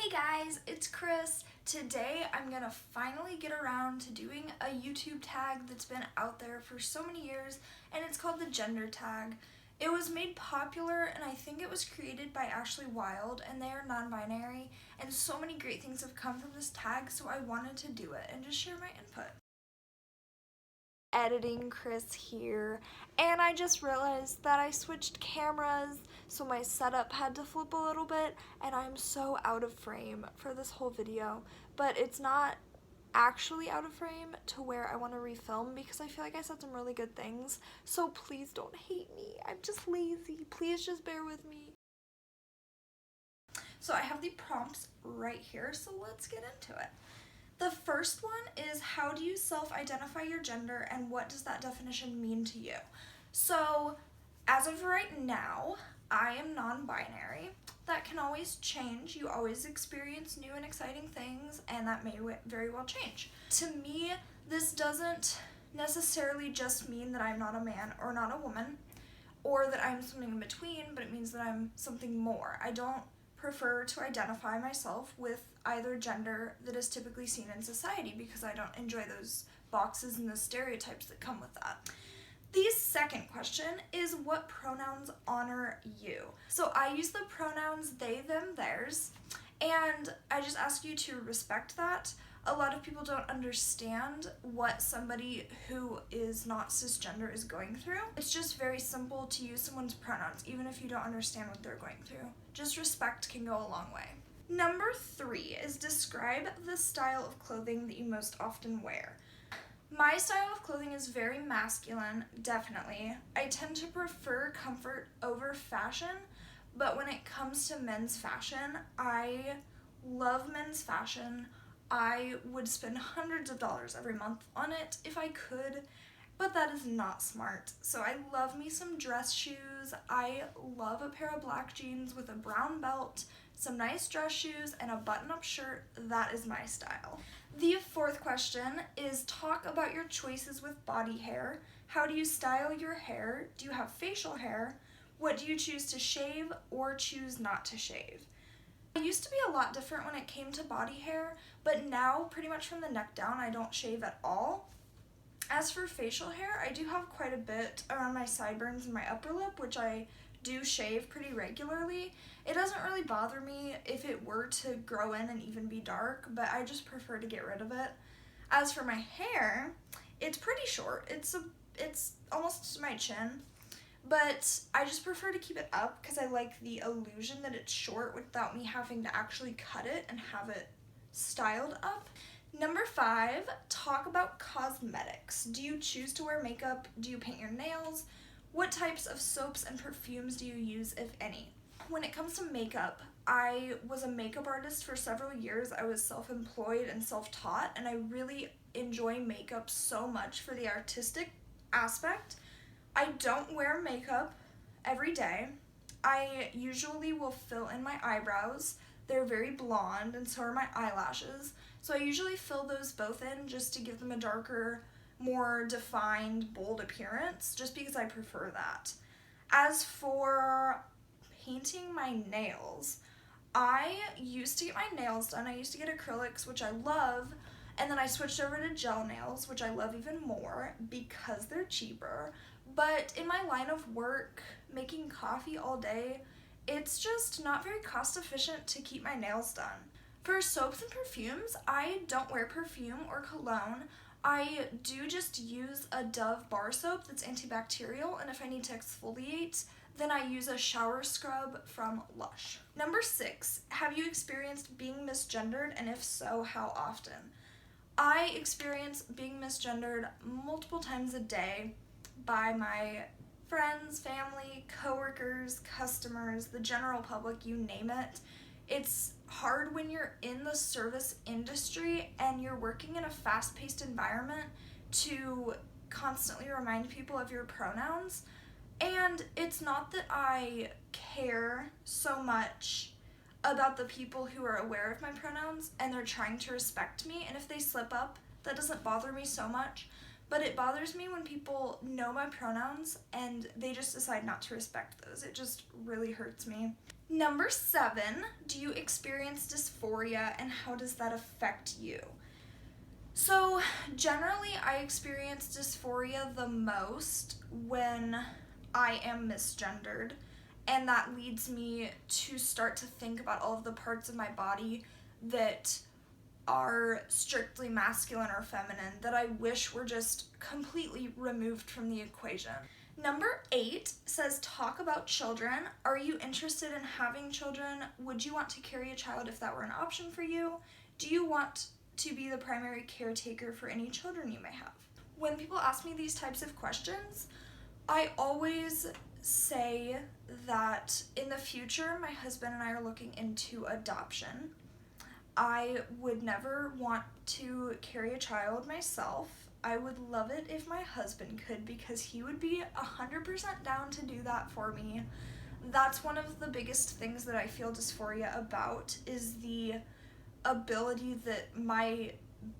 Hey guys, it's Chris. Today I'm gonna finally get around to doing a YouTube tag that's been out there for so many years, and it's called the gender tag. It was made popular and I think it was created by Ashley Wild, and they are non-binary, and so many great things have come from this tag, so I wanted to do it and just share my input. Editing Chris here, and I just realized that I switched cameras, so my setup had to flip a little bit, and I'm so out of frame for this whole video, but it's not actually out of frame to where I want to refilm because I feel like I said some really good things, so please don't hate me. I'm just lazy. Please just bear with me. So I have the prompts right here, so let's get into it. The first one is, how do you self-identify your gender and what does that definition mean to you? So as of right now, I am non-binary. That can always change. You always experience new and exciting things, and that may very well change. To me, this doesn't necessarily just mean that I'm not a man or not a woman, or that I'm something in between, but it means that I'm something more. I don't prefer to identify myself with either gender that is typically seen in society because I don't enjoy those boxes and the stereotypes that come with that. The second question is, what pronouns honor you? So I use the pronouns they, them, theirs, and I just ask you to respect that. A lot of people don't understand what somebody who is not cisgender is going through. It's just very simple to use someone's pronouns, even if you don't understand what they're going through. Just respect can go a long way. Number 3 is, describe the style of clothing that you most often wear. My style of clothing is very masculine, definitely. I tend to prefer comfort over fashion, but when it comes to men's fashion, I love men's fashion. I would spend hundreds of dollars every month on it if I could, but that is not smart. So I love me some dress shoes. I love a pair of black jeans with a brown belt, some nice dress shoes, and a button-up shirt. That is my style. The fourth question is, talk about your choices with body hair. How do you style your hair? Do you have facial hair? What do you choose to shave or choose not to shave? I used to be a lot different when it came to body hair, but now pretty much from the neck down I don't shave at all. As for facial hair, I do have quite a bit around my sideburns and my upper lip, which I do shave pretty regularly. It doesn't really bother me if it were to grow in and even be dark, but I just prefer to get rid of it. As for my hair, it's pretty short. It's almost to my chin, but I just prefer to keep it up because I like the illusion that it's short without me having to actually cut it and have it styled up. Number 5, talk about cosmetics. Do you choose to wear makeup? Do you paint your nails? What types of soaps and perfumes do you use, if any? When it comes to makeup, I was a makeup artist for several years. I was self-employed and self-taught, and I really enjoy makeup so much for the artistic aspect. I don't wear makeup every day. I usually will fill in my eyebrows. They're very blonde, and so are my eyelashes. So I usually fill those both in just to give them a darker, more defined, bold appearance, just because I prefer that. As for painting my nails, I used to get my nails done. I used to get acrylics, which I love, and then I switched over to gel nails, which I love even more because they're cheaper. But in my line of work, making coffee all day, it's just not very cost efficient to keep my nails done. For soaps and perfumes, I don't wear perfume or cologne. I do just use a Dove bar soap that's antibacterial, and if I need to exfoliate, then I use a shower scrub from Lush. Number 6, have you experienced being misgendered, and if so, how often? I experience being misgendered multiple times a day by my friends, family, coworkers, customers, the general public, you name it. It's hard when you're in the service industry and you're working in a fast-paced environment to constantly remind people of your pronouns. And it's not that I care so much about the people who are aware of my pronouns and they're trying to respect me, and if they slip up, that doesn't bother me so much. But it bothers me when people know my pronouns and they just decide not to respect those. It just really hurts me. Number 7, do you experience dysphoria and how does that affect you? So generally I experience dysphoria the most when I am misgendered, and that leads me to start to think about all of the parts of my body that are strictly masculine or feminine that I wish were just completely removed from the equation. Number 8 says, talk about children. Are you interested in having children? Would you want to carry a child if that were an option for you? Do you want to be the primary caretaker for any children you may have? When people ask me these types of questions, I always say that in the future, my husband and I are looking into adoption. I would never want to carry a child myself. I would love it if my husband could, because he would be 100% down to do that for me. That's one of the biggest things that I feel dysphoria about, is the ability that my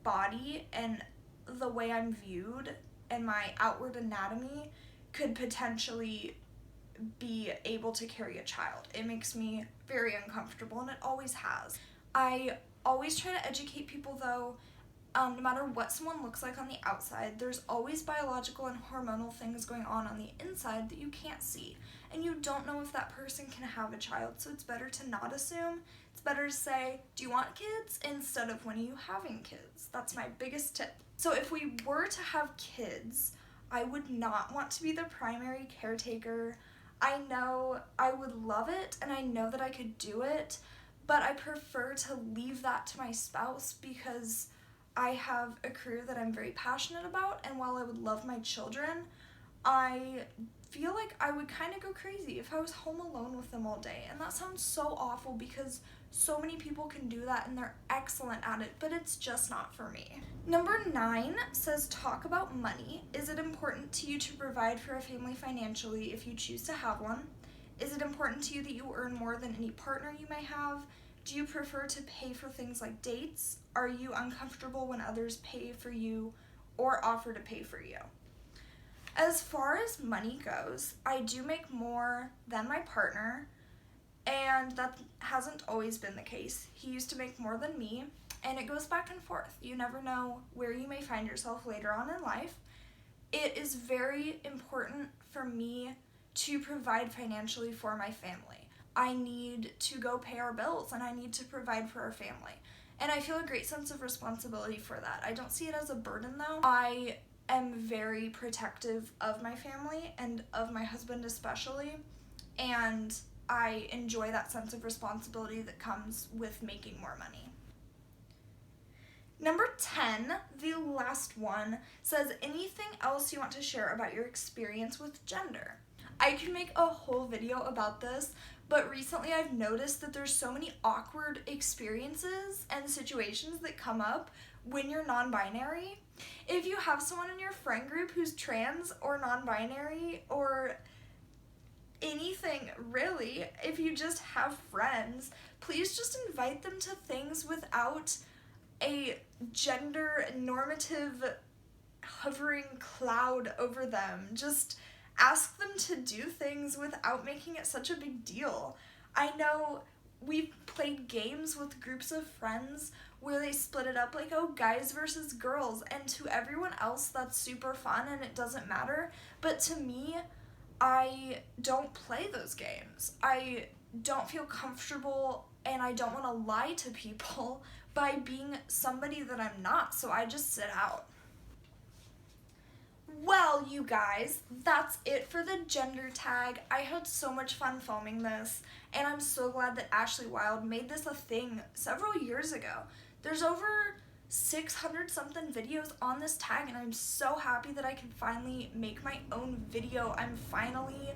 body and the way I'm viewed and my outward anatomy could potentially be able to carry a child. It makes me very uncomfortable, and it always has. I always try to educate people though, no matter what someone looks like on the outside, there's always biological and hormonal things going on the inside that you can't see. And you don't know if that person can have a child, so it's better to not assume. It's better to say, do you want kids, instead of when are you having kids? That's my biggest tip. So if we were to have kids, I would not want to be the primary caretaker. I know I would love it, and I know that I could do it, but I prefer to leave that to my spouse, because I have a career that I'm very passionate about, and while I would love my children, I feel like I would kind of go crazy if I was home alone with them all day. And that sounds so awful, because so many people can do that and they're excellent at it, but it's just not for me. Number 9 says, talk about money. Is it important to you to provide for a family financially if you choose to have one? Is it important to you that you earn more than any partner you may have? Do you prefer to pay for things like dates? Are you uncomfortable when others pay for you or offer to pay for you? As far as money goes, I do make more than my partner, and that hasn't always been the case. He used to make more than me, and it goes back and forth. You never know where you may find yourself later on in life. It is very important for me to provide financially for my family. I need to go pay our bills, and I need to provide for our family. And I feel a great sense of responsibility for that. I don't see it as a burden though. I am very protective of my family and of my husband especially, and I enjoy that sense of responsibility that comes with making more money. Number 10, the last one, says, anything else you want to share about your experience with gender? I could make a whole video about this, but recently I've noticed that there's so many awkward experiences and situations that come up when you're non-binary. If you have someone in your friend group who's trans or non-binary or anything really, if you just have friends, please just invite them to things without a gender normative hovering cloud over them. Just ask them to do things without making it such a big deal. I know we've played games with groups of friends where they split it up like, oh, guys versus girls, and to everyone else that's super fun and it doesn't matter, but to me, I don't play those games. I don't feel comfortable, and I don't want to lie to people by being somebody that I'm not, so I just sit out. Well, you guys, that's it for the gender tag. I had so much fun filming this, and I'm so glad that Ashley Wild made this a thing several years ago. There's over 600 something videos on this tag, and I'm so happy that I can finally make my own video. I'm finally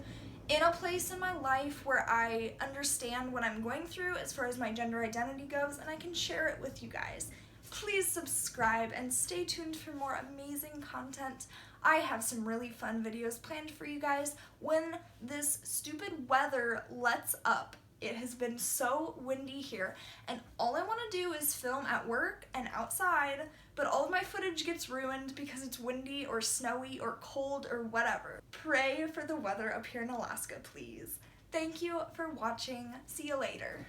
in a place in my life where I understand what I'm going through as far as my gender identity goes, and I can share it with you guys. Please subscribe and stay tuned for more amazing content. I have some really fun videos planned for you guys when this stupid weather lets up. It has been so windy here, and all I want to do is film at work and outside, but all of my footage gets ruined because it's windy or snowy or cold or whatever. Pray for the weather up here in Alaska, please. Thank you for watching. See you later.